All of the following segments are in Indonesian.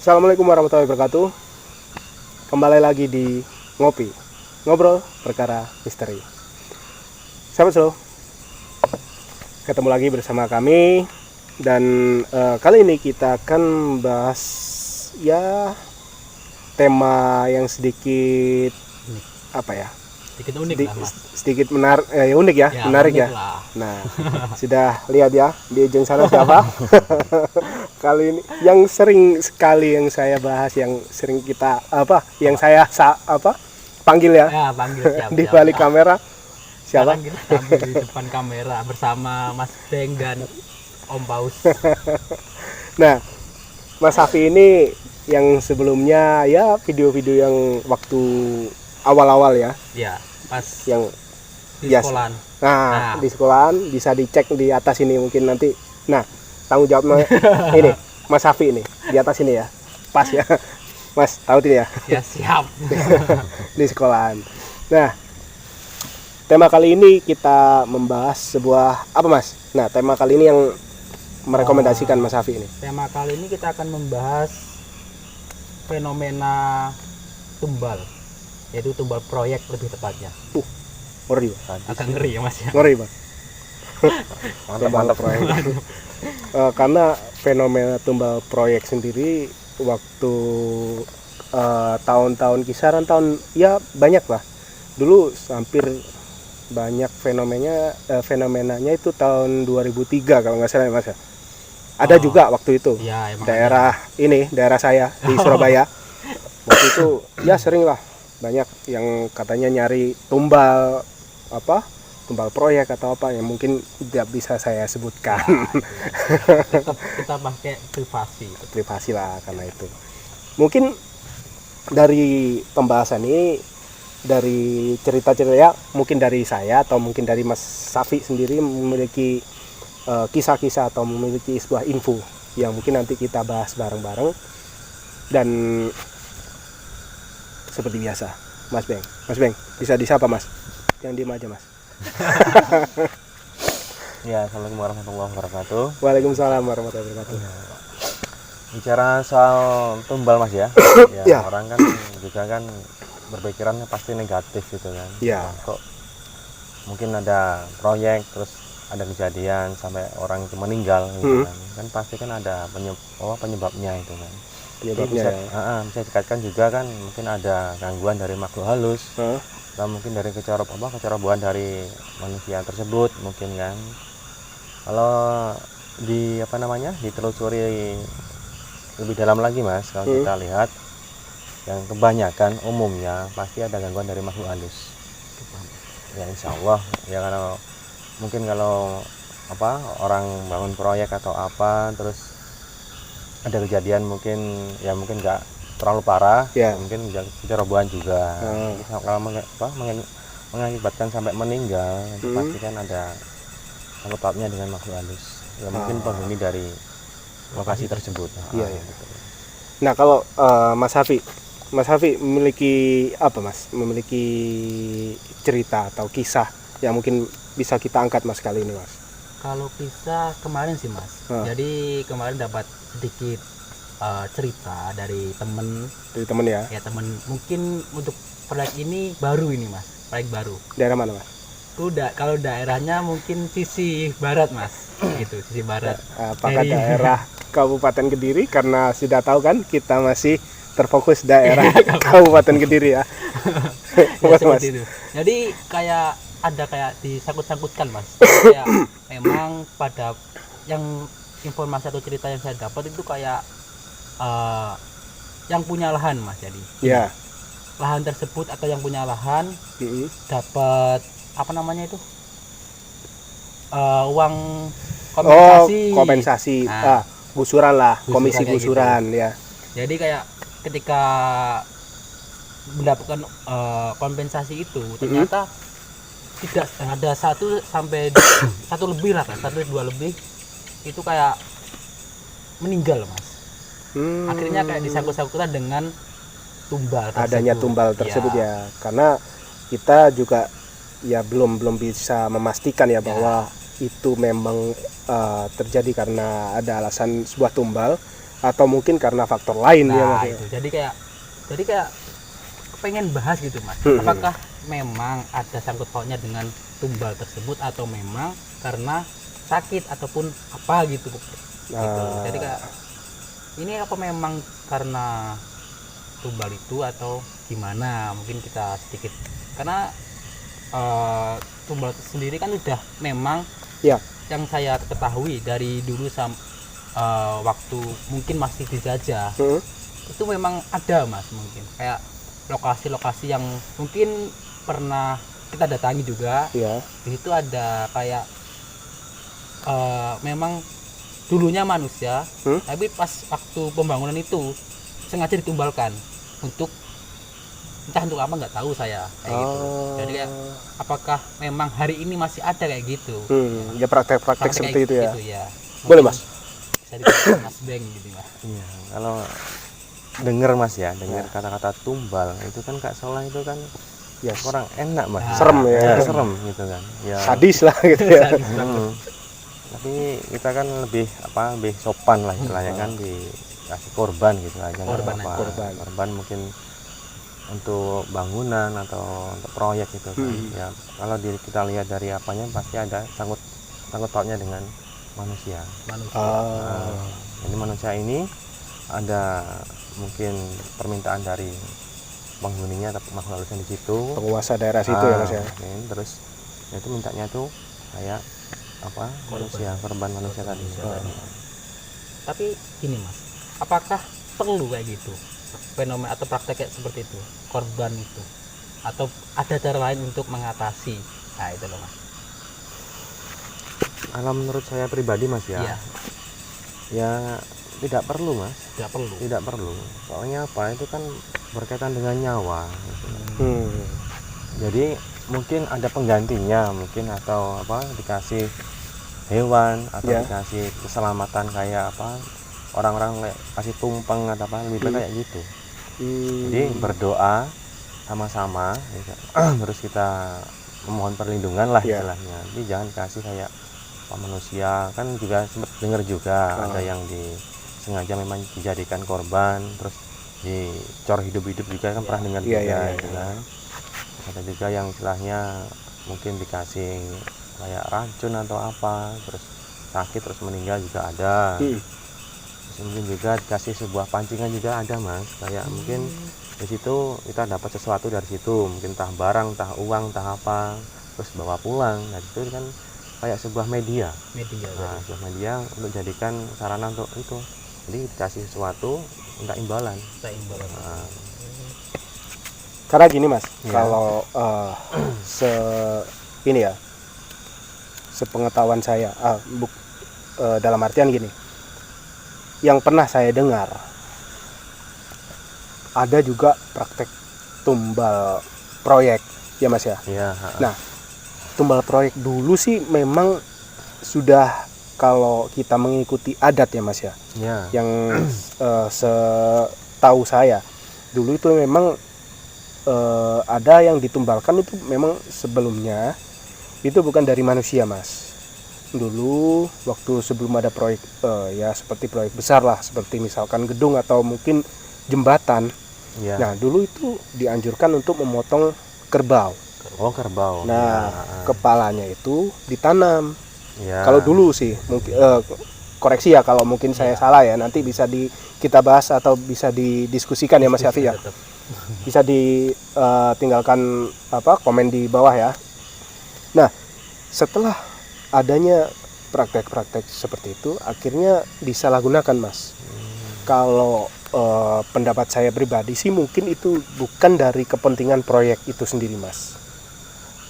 Assalamualaikum warahmatullahi wabarakatuh. Kembali lagi di Ngobrol Perkara Misteri. Sahabat Slow, ketemu lagi bersama kami. Dan kali ini kita akan bahas tema yang sedikit sedikit unik lah mas. Sedikit unik ya, menarik unik ya lah. Nah, sudah lihat ya di ujung sana siapa? Kali ini yang sering sekali yang saya bahas, yang sering kita yang saya panggil ya, Panggil siap. di balik kamera siapa? Sekarang kita tampil di depan kamera bersama Mas Beng dan Om Paus. Nah, Mas Safi ini yang sebelumnya ya video-video yang waktu awal-awal ya, Ya, pas yang di sekolahan. di sekolahan bisa dicek di atas ini mungkin nanti. Nah, tanggung jawabnya ini Mas Safi ini di atas ini ya, pas ya Mas, tahu tidak ya? Ya siap. Di sekolahan. Nah, tema kali ini kita membahas sebuah apa Mas? Nah, tema kali ini yang merekomendasikan Mas Safi ini. Tema kali ini kita akan membahas fenomena tumbal, yaitu tumbal proyek lebih tepatnya. Ngeri, Agak ngeri ya mas ya. ngeri Pak. Mantap proyek. Karena fenomena tumbal proyek sendiri waktu tahun-tahun kisaran tahun ya banyak lah. Dulu hampir banyak fenomenanya itu tahun 2003 kalau nggak salah ya Mas ya. Ada juga waktu itu. Ya, emang daerah saya di Surabaya. Waktu itu ya sering lah banyak yang katanya nyari tumbal proyek atau apa yang mungkin tidak bisa saya sebutkan. kita pakai Privasi lah karena itu. Mungkin dari pembahasan ini, dari cerita-cerita ya, mungkin dari saya atau mungkin dari Mas Safi sendiri memiliki kisah-kisah atau memiliki sebuah info yang mungkin nanti kita bahas bareng-bareng. Dan seperti biasa, Mas Beng bisa disapa Mas, yang diem aja Mas. Ya, assalamualaikum warahmatullahi wabarakatuh. Waalaikumsalam warahmatullahi wabarakatuh. Bicara soal tumbal mas ya, Ya. Orang kan juga kan berpikirannya pasti negatif gitu kan. Ya. Kok mungkin ada proyek terus ada kejadian sampai orang itu meninggal gitu kan. Kan pasti kan ada penyebabnya itu kan. Penyebabnya Bisa dikaitkan juga kan mungkin ada gangguan dari makhluk halus. Atau mungkin dari kecerobohan dari manusia tersebut mungkin kan. Kalau ditelusuri lebih dalam lagi mas, kalau kita lihat yang kebanyakan umumnya pasti ada gangguan dari makhluk halus. Ya insya Allah ya, kalau orang bangun proyek atau apa terus ada kejadian mungkin nggak terlalu parah, Ya. mungkin kecerobohan juga. Kalau mengakibatkan sampai meninggal, itu pasti kan ada sangkut pautnya dengan makhluk halus. Ya mungkin penghuni dari lokasi tersebut. Iya. Nah, kalau Mas Safi memiliki memiliki cerita atau kisah yang mungkin bisa kita angkat Mas kali ini Mas. Kalau kisah kemarin sih mas, jadi kemarin dapat sedikit cerita dari temen ya. Ya temen, mungkin untuk proyek ini baru ini mas, proyek baru. Daerah mana Mas? Kalau daerahnya mungkin sisi barat mas, gitu sisi barat. Apakah daerah Kabupaten Kediri? Karena sudah tahu kan kita masih terfokus daerah Kabupaten Kediri ya. Ya seperti itu. Jadi kayak disangkut-sangkutkan mas. Kayak memang pada yang informasi atau cerita yang saya dapat itu kayak yang punya lahan mas. Jadi lahan tersebut atau yang punya lahan dapat uang kompensasi. Gusuran lah, komisi gusuran gitu. Ya. Jadi kayak ketika mendapatkan kompensasi itu ternyata tidak ada 1 sampai 1 lebih lah kan, 1-2 lebih itu kayak meninggal mas. Akhirnya kayak disangkut-sangkutan dengan tumbal tersebut. Adanya tumbal tersebut ya. Karena kita juga ya belum bisa memastikan ya bahwa itu memang terjadi karena ada alasan sebuah tumbal atau mungkin karena faktor lain ya Nah Mas ya? itu jadi kayak pengen bahas gitu Mas, apakah memang ada sangkut pautnya dengan tumbal tersebut atau memang karena sakit ataupun apa gitu. Gitu. Jadi kayak ini apa memang karena tumbal itu atau gimana, mungkin kita sedikit karena tumbal sendiri kan udah memang Ya. yang saya ketahui dari dulu waktu mungkin masih dijajah itu memang ada Mas, mungkin kayak lokasi-lokasi yang mungkin pernah kita datangi juga. Iya. Di situ ada kayak memang dulunya manusia, tapi pas waktu pembangunan itu sengaja ditumbalkan untuk entah untuk apa nggak tahu saya kayak gitu. Jadi kayak apakah memang hari ini masih ada kayak gitu? Ya praktek-praktek seperti itu ya. Ya. Boleh Mas. Bisa ditanya Mas Beng gitu Mas. Iya, kalau dengar Mas ya, dengar kata-kata tumbal itu kan Kak Solah itu kan ya kurang enak Mas. Serem ya. Serem gitu kan. Ya. Sadis lah gitu ya. Tapi kita kan lebih sopan lah istilahnya kan, dikasih korban gitu aja. Korban mungkin untuk bangunan atau untuk proyek gitu kan. Ya kalau kita lihat dari apanya pasti ada sangkut pautnya dengan manusia. Jadi manusia ini ada mungkin permintaan dari penghuninya atau makhluk halus yang di situ, Penguasa daerah situ ya Mas ya. Terus itu mintanya tuh kayak korban manusia tadi. Tapi gini Mas, apakah perlu kayak gitu fenomena atau praktek kayak seperti itu, korban itu, atau ada cara lain untuk mengatasi? Nah itu loh Mas. Kalau menurut saya pribadi Mas ya, ya tidak perlu Mas. Tidak perlu. Soalnya apa? Itu kan berkaitan dengan nyawa. Jadi mungkin ada penggantinya, mungkin atau dikasih hewan atau dikasih keselamatan kayak orang-orang kasih tumpeng atau lebih baik kayak gitu. Jadi berdoa sama-sama, terus kita memohon perlindungan lah istilahnya. Jadi jangan kasih kayak manusia, kan juga sempat dengar juga ada yang sengaja memang dijadikan korban, terus dicor hidup-hidup juga kan pernah dengar juga gitu kan. Ada juga yang istilahnya mungkin dikasih kayak racun atau apa, terus sakit terus meninggal juga ada. Terus mungkin juga dikasih sebuah pancingan juga ada Mas, kayak mungkin di situ kita dapat sesuatu dari situ, mungkin entah barang, entah uang, entah apa, terus bawa pulang. Nah itu kan kayak sebuah media sebuah media untuk jadikan sarana untuk itu. Jadi dikasih sesuatu minta imbalan. Karena gini Mas, kalau sepengetahuan saya, dalam artian gini, yang pernah saya dengar ada juga praktek tumbal proyek ya Mas ya. Nah, tumbal proyek dulu sih memang sudah, kalau kita mengikuti adat ya Mas ya. Yang setahu saya dulu itu memang ada yang ditumbalkan itu memang sebelumnya itu bukan dari manusia Mas. Dulu waktu sebelum ada proyek ya seperti proyek besar lah, seperti misalkan gedung atau mungkin jembatan. Nah dulu itu dianjurkan untuk memotong kerbau. Kerbau. Nah kepalanya itu ditanam. Kalau dulu sih mungkin koreksi ya kalau mungkin saya salah ya, nanti bisa kita bahas atau bisa didiskusikan ya Mas Syafi ya. Bisa ditinggalkan komen di bawah ya. Nah setelah adanya praktek-praktek seperti itu akhirnya disalahgunakan Mas. Kalau pendapat saya pribadi sih mungkin itu bukan dari kepentingan proyek itu sendiri Mas.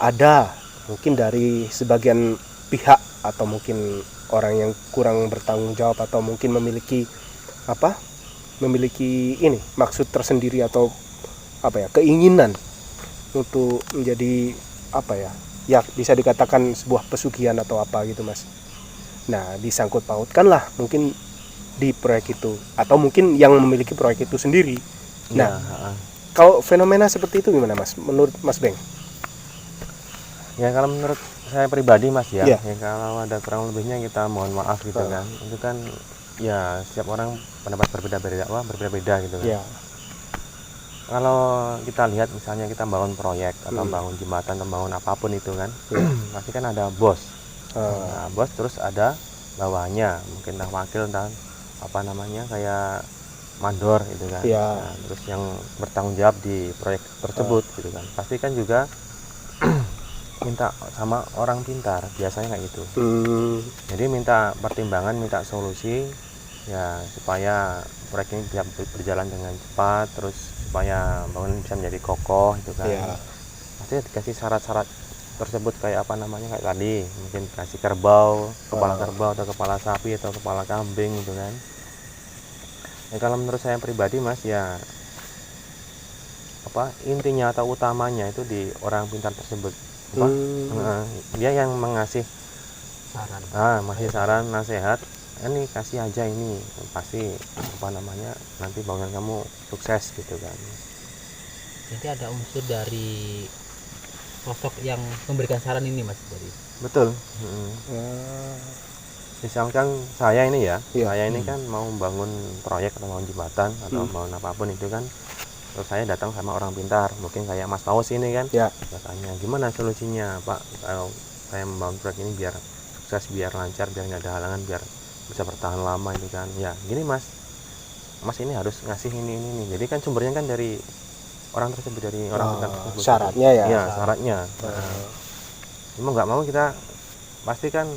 Ada mungkin dari sebagian pihak atau mungkin orang yang kurang bertanggung jawab atau mungkin memiliki maksud tersendiri atau keinginan untuk menjadi ya bisa dikatakan sebuah pesugihan atau apa gitu Mas. Nah disangkut pautkanlah mungkin di proyek itu atau mungkin yang memiliki proyek itu sendiri. Nah kalau fenomena seperti itu gimana Mas menurut Mas Beng? Ya kalau menurut saya pribadi Mas ya, kalau ada kurang lebihnya kita mohon maaf gitu kan. Itu kan ya setiap orang pendapat berbeda-beda gitu kan. Ya. Kalau kita lihat misalnya kita bangun proyek atau bangun jembatan atau bangun apapun itu kan, pasti kan ada bos. Nah, bos terus ada bawahnya, mungkin entah wakil dan apa namanya kayak mandor gitu kan. Ya. Nah, terus yang bertanggung jawab di proyek tersebut gitu kan. Pasti kan juga minta sama orang pintar, biasanya kayak gitu. Jadi minta pertimbangan, minta solusi ya supaya proyek ini bisa berjalan dengan cepat, terus supaya bangunan bisa menjadi kokoh gitu kan. Ya. Pasti dikasih syarat-syarat tersebut kayak apa namanya, kayak tadi mungkin kasih kerbau, kepala kerbau atau kepala sapi atau kepala kambing gitu kan. Ya kalau menurut saya pribadi Mas, ya apa intinya atau utamanya itu di orang pintar tersebut. Dia yang mengasih saran. masih saran, nasihat, ini kasih aja ini, pasti apa namanya nanti bangunan kamu sukses gitu kan. Jadi ada unsur dari sosok yang memberikan saran ini Mas dari. Betul. Misalkan saya ini ya, saya ini kan mau bangun proyek atau bangun jembatan atau bangun apapun itu kan, terus saya datang sama orang pintar, mungkin kayak Mas Paus ini kan, katanya gimana solusinya Pak, kalau saya membangun proyek ini biar sukses, biar lancar, biar nggak ada halangan, biar bisa bertahan lama itu kan. Ya gini Mas ini harus ngasih ini. Jadi kan sumbernya kan dari orang tersebut, dari orang pintar tersebut. Syaratnya ya. Ya syaratnya. Cuma nggak mau kita, pasti kan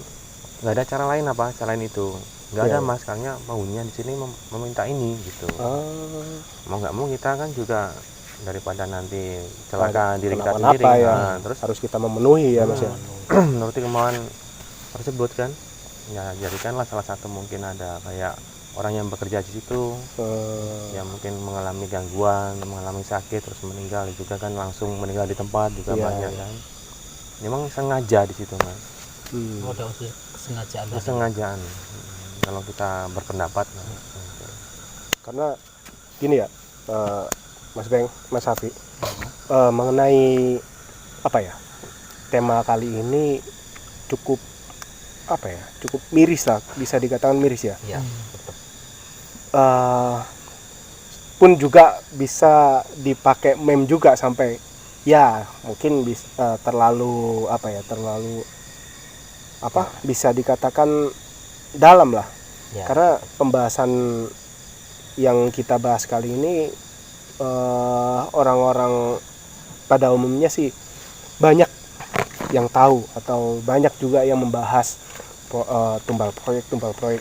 nggak ada cara lain apa selain itu. Nggak ada Mas, karena penghuninya di sini meminta ini gitu. Mau nggak mau kita kan juga daripada nanti celaka diri kita sendiri ya. Terus harus kita memenuhi ya Mas ya. Menuruti kemauan tersebut kan. Ya jadikanlah salah satu, mungkin ada kayak orang yang bekerja di situ yang mungkin mengalami gangguan, mengalami sakit terus meninggal juga kan, langsung meninggal di tempat juga banyak kan. Memang sengaja di situ Mas. Ada unsur kesengajaan. Kesengajaan kalau kita berpendapat. Karena gini ya, Mas Beng, Mas Safi, mengenai apa ya, tema kali ini cukup apa ya, cukup miris lah, bisa dikatakan miris ya. Iya. Pun juga bisa dipakai meme juga sampai ya mungkin terlalu apa ya, terlalu apa, bisa dikatakan dalam lah. Karena pembahasan yang kita bahas kali ini orang-orang pada umumnya sih banyak yang tahu atau banyak juga yang membahas tumbal proyek,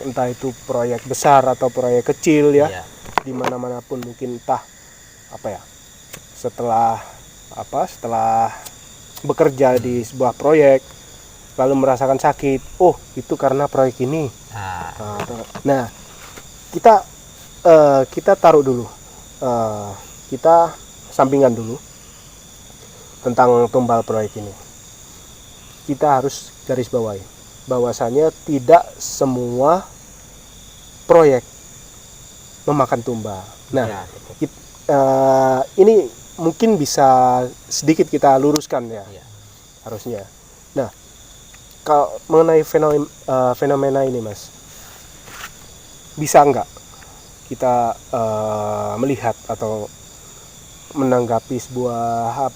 entah itu proyek besar atau proyek kecil ya. Di mana-mana pun mungkin, entah apa ya, setelah bekerja di sebuah proyek lalu merasakan sakit, oh itu karena proyek ini. Nah kita taruh dulu, kita sampingkan dulu tentang tumbal proyek ini. Kita harus garis bawahi bahwasanya tidak semua proyek memakan tumbal. Nah ini mungkin bisa sedikit kita luruskan ya, harusnya. Nah kalau mengenai fenomena ini Mas, bisa nggak kita melihat atau menanggapi sebuah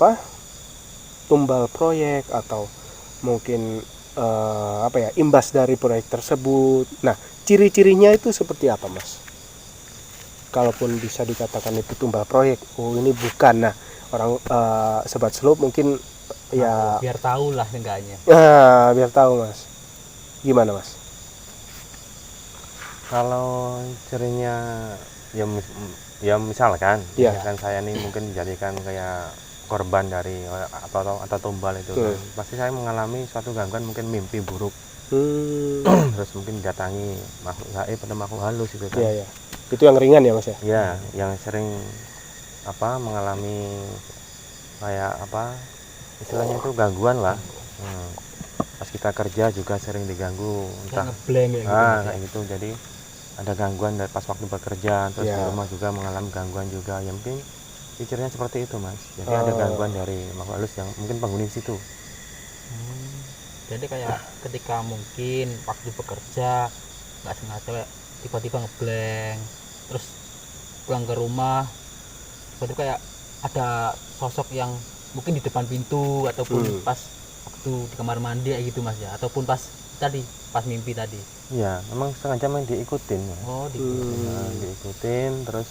tumbal proyek atau mungkin imbas dari proyek tersebut. Nah ciri-cirinya itu seperti apa Mas? Kalaupun bisa dikatakan itu tumbal proyek, oh ini bukan. Nah orang sobat Sloop mungkin ya biar tahu lah enggaknya. Biar tahu Mas, gimana Mas? Kalau cirinya ya misalkan saya nih mungkin dijadikan kayak korban dari atau tumbal itu kan, pasti saya mengalami suatu gangguan, mungkin mimpi buruk, terus mungkin didatangi makhluk gaib atau makhluk halus itu kan. Itu yang ringan ya Mas ya? Iya, yang sering mengalami kayak istilahnya itu gangguan lah. Pas kita kerja juga sering diganggu, entah kayak gitu. Jadi ada gangguan dari pas waktu bekerja, terus di rumah juga mengalami gangguan juga. Ya mungkin cirinya seperti itu Mas. Jadi ada gangguan dari makhluk halus yang mungkin penghuni situ. Jadi kayak ketika mungkin waktu bekerja nggak sengaja tiba-tiba ngeblank, terus pulang ke rumah tiba-tiba kayak ada sosok yang mungkin di depan pintu ataupun pas waktu di kamar mandi kayak gitu mas ya, ataupun pas tadi pas mimpi tadi. Iya, memang sengaja main diikutin ya. Oh di Nah, diikutin terus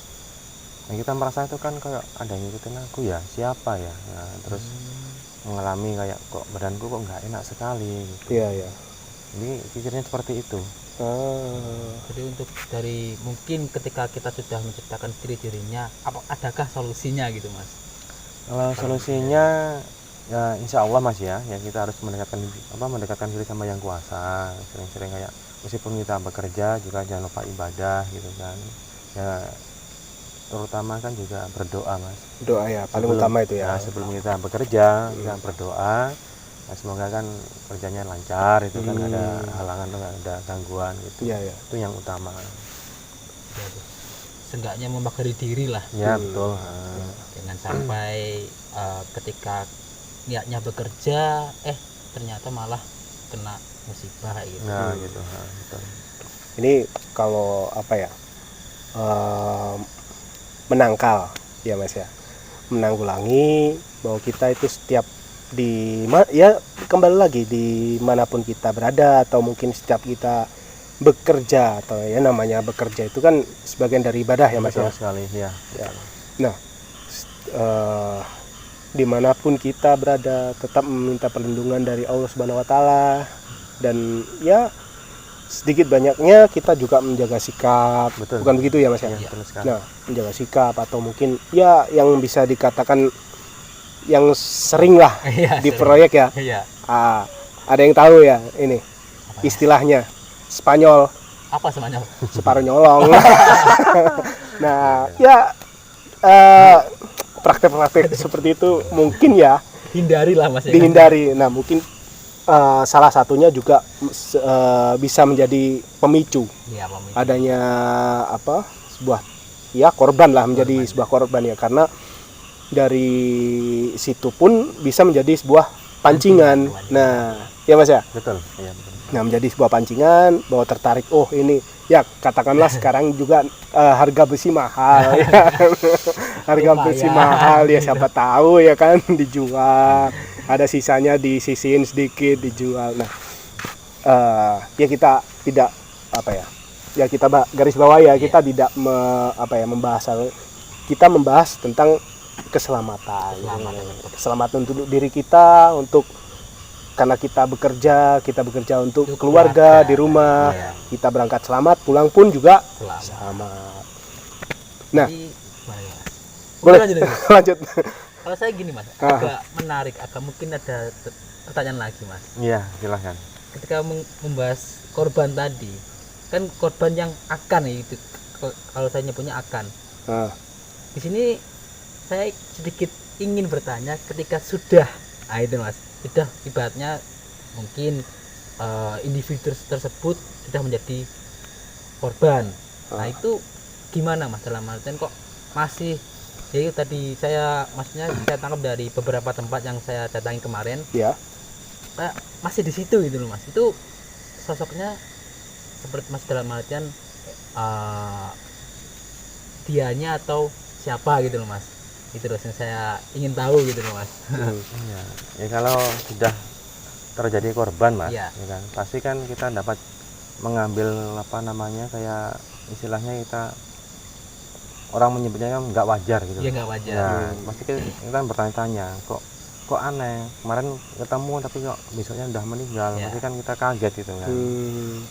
kita merasa itu kan kayak ada yang ngikutin aku ya, siapa ya. Nah, terus mengalami kayak kok badanku kok nggak enak sekali gitu. Iya, iya. Jadi pikirnya seperti itu. Jadi untuk dari mungkin ketika kita sudah menciptakan ciri-cirinya, adakah solusinya gitu mas? Kalau solusinya ya insya Allah mas ya kita harus mendekatkan diri sama yang kuasa, sering-sering kayak meskipun kita bekerja juga jangan lupa ibadah gitu kan ya, terutama kan juga berdoa mas. Doa ya paling utama itu ya. Nah, sebelum kita bekerja kita berdoa, nah, semoga kan kerjanya lancar itu kan nggak ada halangan, nggak ada gangguan gitu. Iya, iya. Itu yang utama. Seenggaknya membakari diri lah. Ya betul. Jangan sampai ketika niatnya bekerja ternyata malah kena musibah kayak gitu. Nah gitu. Betul. Ini kalau apa ya, menangkal ya mas ya, menanggulangi bahwa kita itu setiap ya kembali lagi dimanapun kita berada, atau mungkin setiap kita bekerja, atau ya namanya bekerja itu kan sebagian dari ibadah ya mas. Betul ya sekali ya. Nah dimanapun kita berada tetap meminta perlindungan dari Allah Subhanahu Wa Taala, dan ya sedikit banyaknya kita juga menjaga sikap. Betul. Bukan begitu ya mas ya? Betul sekali. Nah, menjaga sikap atau mungkin ya yang bisa dikatakan yang sering lah di proyek ya. Iya. Ada yang tahu ya ini istilahnya Spanyol, Apa semuanya? separuh nyolong. Nah ya praktek-praktek seperti itu mungkin ya Hindari lah mas ya. dihindari. Nah mungkin salah satunya juga bisa menjadi pemicu Iya, pemicu. adanya sebuah ya korban lah, menjadi sebuah korban ya, karena dari situ pun bisa menjadi sebuah pancingan. Nah ya mas ya, Betul. Iya betul. nah menjadi sebuah pancingan bahwa tertarik, oh ini ya katakanlah sekarang juga harga besi mahal ya. Harga besi mahal ya, siapa tahu ya kan dijual, ada sisanya disisihin sedikit dijual. Nah ya kita tidak ya kita garis bawah ya, kita tidak membahas kita membahas tentang keselamatan untuk diri kita, karena kita bekerja untuk keluarga di rumah. Kita berangkat selamat, pulang pun juga selamat. Nah, Jadi, gimana ya? boleh Lanjut. lanjut. Kalau saya gini mas, agak menarik, mungkin ada pertanyaan lagi mas. Iya silahkan. Ketika membahas korban tadi, kan korban yang akan itu, kalau saya nyebutnya akan. Di sini saya sedikit ingin bertanya, ketika sudah, itu mas, sudah ibaratnya mungkin individu tersebut sudah menjadi korban. Nah itu gimana mas, dalam artian kok masih, ya tadi maksudnya saya tangkap dari beberapa tempat yang saya datangi kemarin, Ya. Masih di situ gitu loh mas. Itu sosoknya seperti mas dalam artian dianya atau siapa gitu loh mas. Itu loh yang saya ingin tahu gitu loh mas. Iya. Ya kalau sudah terjadi korban mas, Iya. ya kan, pasti kan kita dapat mengambil kayak istilahnya kita orang menyebutnya kan nggak wajar gitu. Iya nggak wajar. Ya, pasti kita bertanya-tanya, kok aneh, kemarin ketemu tapi kok besoknya udah meninggal. Ya. Pasti kan kita kaget gitu kan.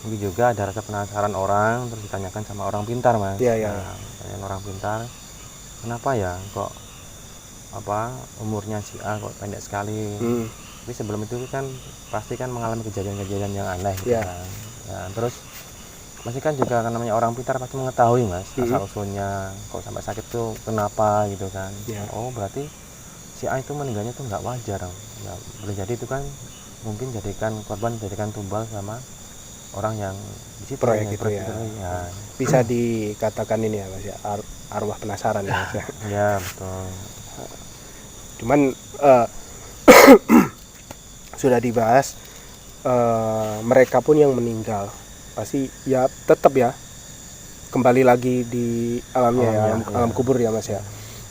Mungkin juga ada rasa penasaran orang, terus ditanyakan sama orang pintar mas. Iya, iya. Nah, tanyain orang pintar, kenapa ya kok umurnya si A kok pendek sekali. Tapi sebelum itu kan pasti kan mengalami kejadian-kejadian yang aneh gitu Ya. kan. Nah, terus masih kan juga kan namanya orang pintar pasti mengetahui mas asal usulnya kok sampai sakit tuh kenapa gitu kan. Ya. Oh berarti si A itu meninggalnya tuh nggak wajar. Ya, boleh jadi itu kan mungkin jadikan tumbal sama orang yang di situ Proyek itu ya. ya. Bisa dikatakan ini ya mas ya, arwah penasaran ya mas ya. Ya betul. Cuman sudah dibahas, mereka pun yang meninggal pasti ya tetap ya kembali lagi di alamnya ya, alam kubur ya Mas ya.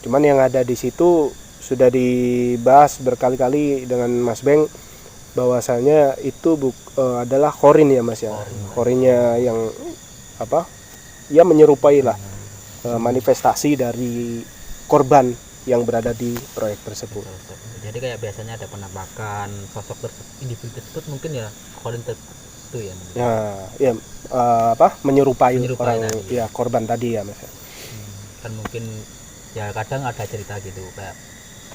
Cuman yang ada di situ sudah dibahas berkali-kali dengan Mas Beng bahwasanya itu adalah korin ya Mas ya. Korinnya yang apa? Ya menyerupai lah manifestasi dari korban yang berada di proyek tersebut. Jadi kayak biasanya ada penampakan sosok individu tersebut mungkin ya korin tertentu ya. Mungkin. Ya apa? Menyerupai orang tadi. ya korban tadi ya Mas. Kan mungkin ya kadang ada cerita gitu kayak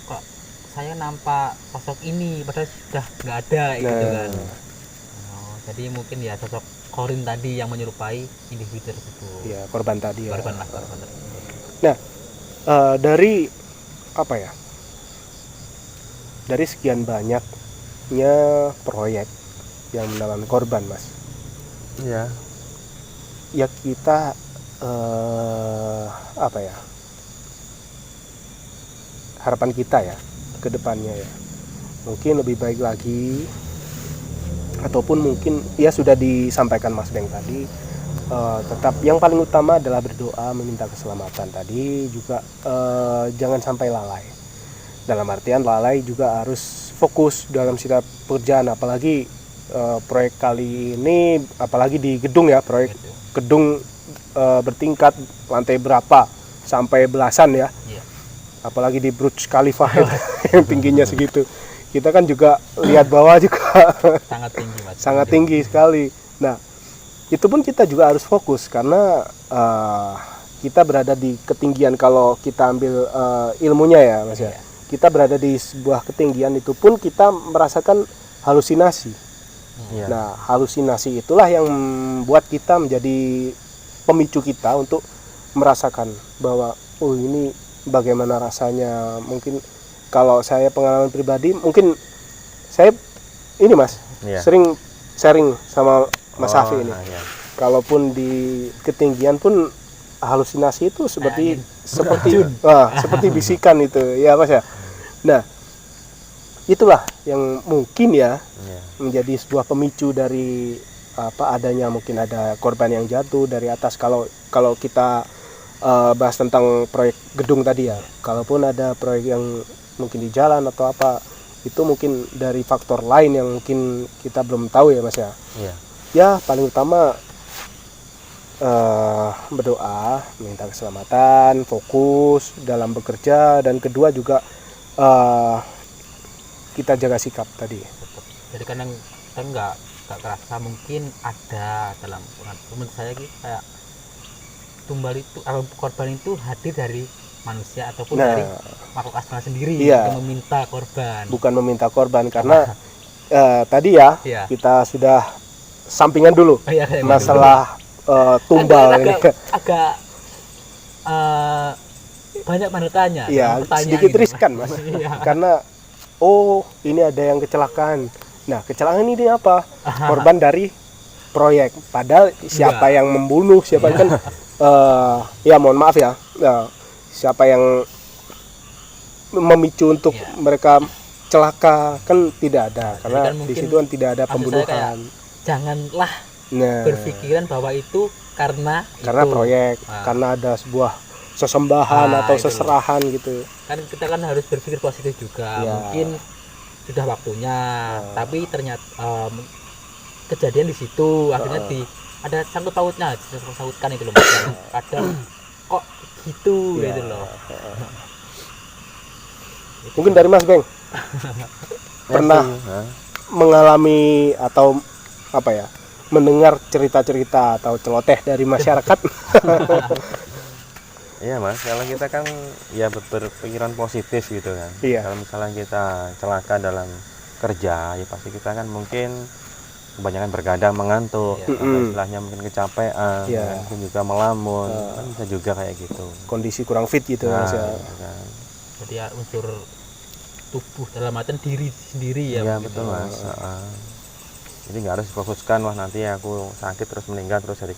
kok saya nampak sosok ini padahal sudah nggak ada gitu kan. Jadi mungkin ya sosok korin tadi yang menyerupai individu tersebut. Ya korban tadi ya. Korban tersebut. Nah dari apa ya? Dari sekian banyaknya proyek yang menelan korban Mas. Iya. Ya kita apa ya? Harapan kita ya ke depannya ya. Mungkin lebih baik lagi ataupun mungkin ya sudah disampaikan Mas Beng tadi, tetap yang paling utama adalah berdoa meminta keselamatan tadi, juga jangan sampai lalai. Dalam artian lalai juga harus fokus dalam setiap pekerjaan, apalagi proyek kali ini apalagi di gedung ya, proyek gedung bertingkat lantai berapa sampai belasan ya. Apalagi di Burj Khalifa yang tingginya segitu. Kita kan juga lihat bawah juga sangat tinggi Mas. Sangat tinggi sekali. Nah, itu pun kita juga harus fokus karena kita berada di ketinggian. Kalau kita ambil ilmunya ya Mas ya, kita berada di sebuah ketinggian, itu pun kita merasakan halusinasi. Nah, halusinasi itulah yang membuat kita menjadi pemicu kita untuk merasakan bahwa oh ini bagaimana rasanya. Mungkin kalau saya pengalaman pribadi, mungkin saya ini Mas sering sharing sama Mas Safi ini. Kalaupun di ketinggian pun halusinasi itu seperti bisikan itu ya Mas ya. Nah, itulah yang mungkin ya menjadi sebuah pemicu dari adanya mungkin ada korban yang jatuh dari atas. Kalau kita bahas tentang proyek gedung tadi ya, kalaupun ada proyek yang mungkin di jalan atau apa, itu mungkin dari faktor lain yang mungkin kita belum tahu ya Mas ya. Ya paling utama berdoa, minta keselamatan, fokus dalam bekerja, dan kedua juga kita jaga sikap tadi. Jadi kadang kita nggak kerasa mungkin ada dalam menurut saya gitu, kayak tumbal itu korban itu hadir dari manusia ataupun dari makhluk astral sendiri yang meminta korban. Bukan meminta korban karena tadi ya kita sudah sampingan dulu masalah tumbal ini. Agak banyak tanya. Iya, sedikit riskan Mas. Karena ini ada yang kecelakaan. Nah, kecelakaan ini apa? Korban dari proyek. Padahal siapa yang membunuh, siapa kan ya mohon maaf ya, siapa yang memicu untuk mereka celaka kan tidak ada, karena di situ kan tidak ada pembunuhan. Janganlah berpikiran bahwa itu karena proyek, karena ada sebuah sesembahan atau seserahan gitu. Kan kita kan harus berpikir positif juga. Mungkin sudah waktunya, tapi ternyata kejadian di situ akhirnya ada sangkut pautnya, sautkan itu loh Mas. Kadang kok gitu gitu loh. Mungkin dari Mas Beng pernah mengalami atau mendengar cerita-cerita atau celoteh dari masyarakat? Iya Mas, kalau kita kan ya berpikiran positif gitu kan. Kalau misalnya kita celaka dalam kerja, ya pasti kita kan mungkin kebanyakan bergadang, mengantuk, atau istilahnya mungkin kecapean, mungkin juga melamun, kan bisa juga kayak gitu. Kondisi kurang fit gitu Mas ya. Kan. Jadi ya unsur tubuh dalam artian diri sendiri ya. Iya betul Mas. Jadi nggak harus difokuskan wah nanti aku sakit terus meninggal terus jadi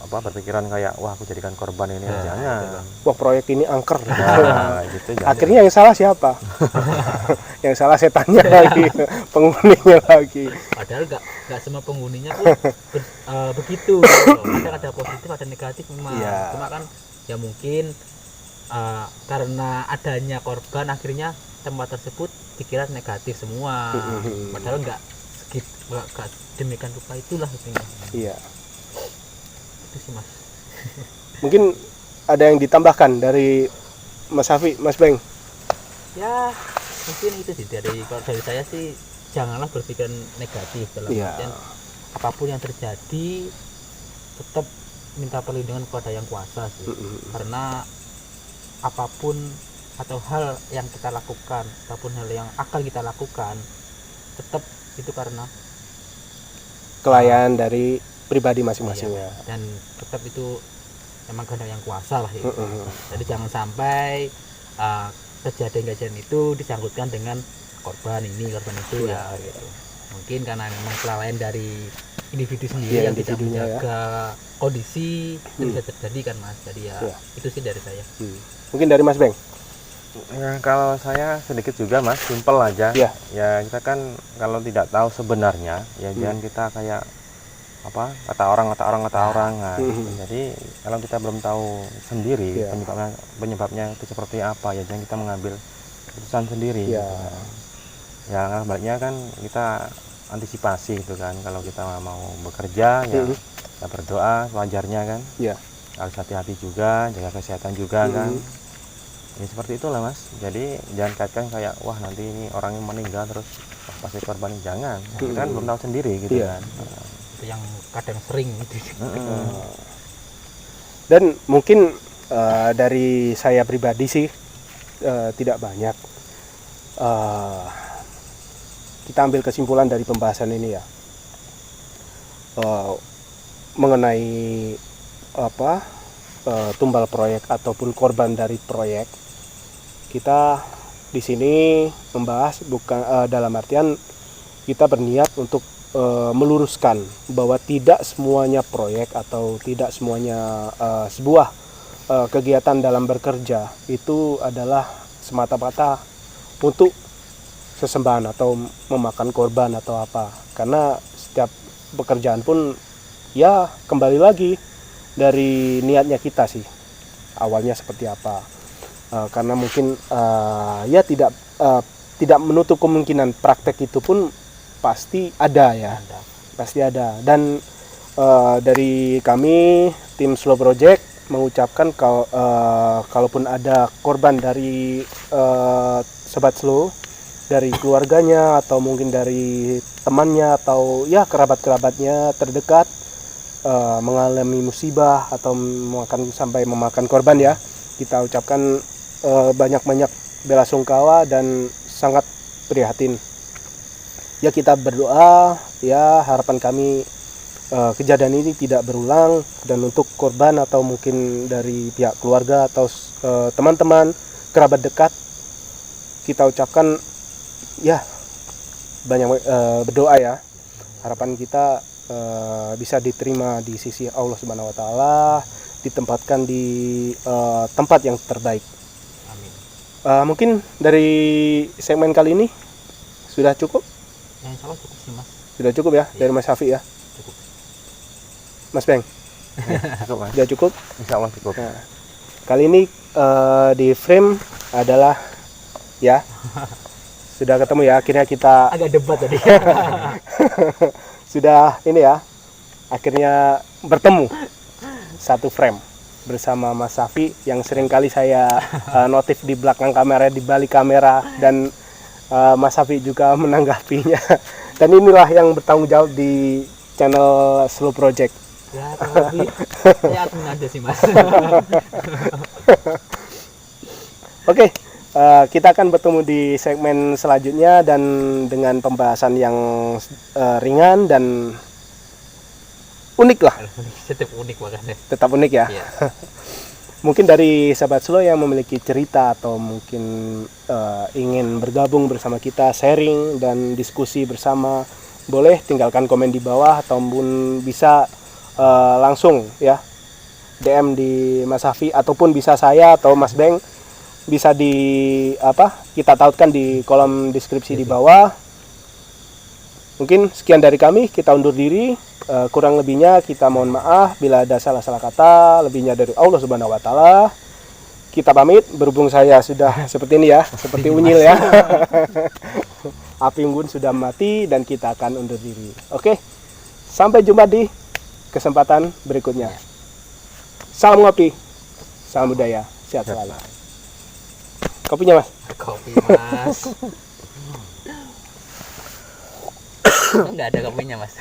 berpikiran kayak wah aku jadikan korban ini, jangan. Wah proyek ini angker. Nah, gitu, jangan. Akhirnya yang salah siapa? Yang salah setannya lagi, penghuninya lagi. Padahal nggak semua penghuninya pun begitu. Kadang ada positif, ada negatif memang. Iya. Cuma kan ya mungkin karena adanya korban akhirnya tempat tersebut dikira negatif semua. Padahal nggak demikian rupa itulah intinya. Iya. Itu sih Mas. Mungkin ada yang ditambahkan dari Mas Safi, Mas Beng? Ya mungkin itu sih kalau dari saya sih janganlah berpikir negatif dalam artian apapun yang terjadi tetap minta perlindungan kepada yang kuasa sih. Karena apapun atau hal yang kita lakukan ataupun hal yang akan kita lakukan tetap itu karena Kelayaan dari pribadi masing-masing ya. dan tetap itu memang kehendak yang kuasa lah itu. Jadi jangan sampai kejadian-kejadian itu disanggutkan dengan korban ini korban itu ya gitu. Mungkin karena memang kelalaian dari individu sendiri yang tidak menjaga kondisi itu bisa terjadi kan Mas. Jadi ya itu sih dari saya. Mungkin dari Mas Beng? Ya, kalau saya sedikit juga Mas, simpel aja. Ya. Ya kita kan kalau tidak tahu sebenarnya, ya jangan kita kayak kata orang. Nah, gitu. Jadi kalau kita belum tahu sendiri penyebabnya itu seperti apa, ya jangan kita mengambil keputusan sendiri. Ya. Gitu. Ya baiknya kan kita antisipasi gitu kan. Kalau kita mau bekerja ya kita berdoa wajarnya kan. Ya. Harus hati-hati juga, jaga kesehatan juga kan. Ya seperti itulah Mas. Jadi jangan kaitkan kayak wah nanti ini orangnya meninggal terus pasti korban, jangan. Kita kan belum tahu sendiri gitu kan. Itu yang kadang sering gitu. Dan mungkin dari saya pribadi sih tidak banyak. Kita ambil kesimpulan dari pembahasan ini ya. Mengenai tumbal proyek ataupun korban dari proyek. Kita di sini membahas bukan dalam artian kita berniat untuk meluruskan bahwa tidak semuanya proyek atau tidak semuanya sebuah kegiatan dalam bekerja itu adalah semata-mata untuk sesembahan atau memakan korban atau apa. Karena setiap pekerjaan pun ya kembali lagi dari niatnya kita sih, awalnya seperti apa. Karena mungkin ya tidak menutup kemungkinan praktek itu pun pasti ada ya, pasti ada. Dan dari kami tim Slow Project mengucapkan kalaupun ada korban dari sobat Slow, dari keluarganya atau mungkin dari temannya atau ya kerabat-kerabatnya terdekat mengalami musibah atau sampai memakan korban ya, kita ucapkan banyak-banyak belasungkawa dan sangat prihatin. Ya kita berdoa ya harapan kami kejadian ini tidak berulang, dan untuk korban atau mungkin dari pihak keluarga atau teman-teman kerabat dekat kita ucapkan ya banyak berdoa ya, harapan kita bisa diterima di sisi Allah Subhanahu wa taala, ditempatkan di tempat yang terbaik. Amin. Mungkin dari segmen kali ini sudah cukup? Yang salah cukup sih Mas. Sudah cukup ya, dari Mas Safi ya? Cukup. Mas Beng? Cukup Mas. Sudah cukup? Insya Allah cukup. Nah, kali ini di frame adalah ya sudah ketemu ya, akhirnya kita Agak debat tadi. sudah ini ya, akhirnya bertemu satu frame bersama Mas Safi yang sering kali saya notif di belakang kamera, di balik kamera, dan Mas Safi juga menanggapinya. Dan inilah yang bertanggung jawab di channel Slow Project. Ya tapi saya admin aja sih Mas. Oke, kita akan bertemu di segmen selanjutnya dan dengan pembahasan yang ringan dan unik lah. Setiap unik makanya. Tetap unik ya. Iya. Mungkin dari sahabat Slow yang memiliki cerita atau mungkin ingin bergabung bersama kita, sharing dan diskusi bersama, boleh tinggalkan komen di bawah ataupun bisa langsung ya DM di Mas Safi ataupun bisa saya atau Mas Beng, bisa kita tautkan di kolom deskripsi di bawah. Mungkin sekian dari kami, kita undur diri. Kurang lebihnya kita mohon maaf bila ada salah-salah kata, lebihnya dari Allah Subhanahu wa taala. Kita pamit, berhubung saya sudah seperti ini ya, seperti unyil ya. Api unggun sudah mati dan kita akan undur diri. Oke. Sampai jumpa di kesempatan berikutnya. Salam ngopi. Salam budaya. Sehat selalu. Kopinya, Mas. Kopi, Mas. Enggak ada kopinya, Mas.